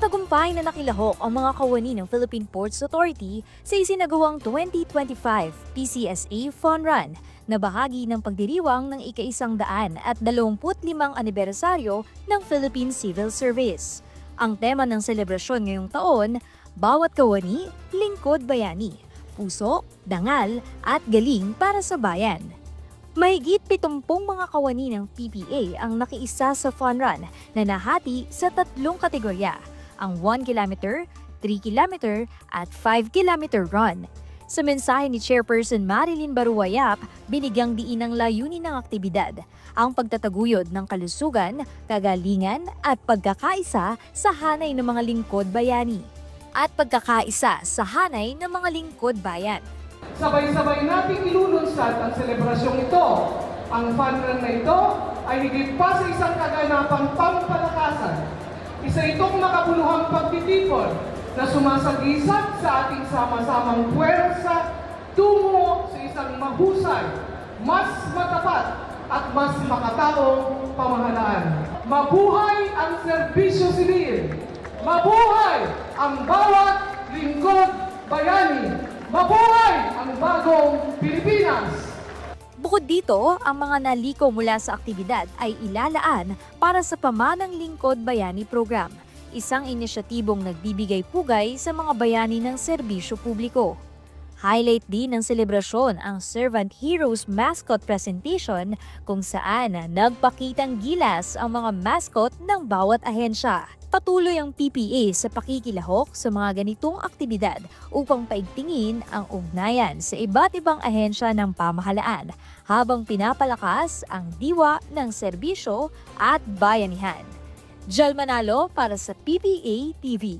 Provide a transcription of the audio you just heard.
Matagumpay na nakilahok ang mga kawani ng Philippine Ports Authority sa isinagawang 2025 PCSA Fun Run na bahagi ng pagdiriwang ng ika-125 anibersaryo ng Philippine Civil Service. Ang tema ng selebrasyon ngayong taon, bawat kawani, lingkod bayani, puso, dangal at galing para sa bayan. Mahigit 70 mga kawani ng PPA ang nakiisa sa Fun Run na nahati sa 3 kategorya, ang 1 km, 3 km at 5 km run. Sa mensahe ni Chairperson Marilyn Baruayap, binigyang diin ang layunin ng aktibidad, ang pagtataguyod ng kalusugan, kagalingan at pagkakaisa sa hanay ng mga lingkod bayani. Sabay-sabay nating ilulunsad ang selebrasyong ito. Ang Fun Run na ito ay higit pa sa isang kaganapang pampalakasan. Isa itong makabuluhang pagtitipon na sumasagisag sa ating sama-samang puwersa tungo sa isang mahusay, mas matapat at mas makataong pamahalaan. Mabuhay ang serbisyo sibil! Mabuhay ang bawat lingkod bayani! Mabuhay ang bagong Pilipinas! Bukod dito, ang mga naliko mula sa aktibidad ay ilalaan para sa Pamanang Lingkod Bayani Program, isang inisyatibong nagbibigay pugay sa mga bayani ng serbisyo publiko. Highlight din ng selebrasyon ang Servant Heroes Mascot Presentation kung saan nagpakitang gilas ang mga mascot ng bawat ahensya. Patuloy ang PPA sa pakikilahok sa mga ganitong aktibidad upang paigtingin ang ugnayan sa iba't ibang ahensya ng pamahalaan habang pinapalakas ang diwa ng serbisyo at bayanihan. Jel Manalo para sa PPA TV.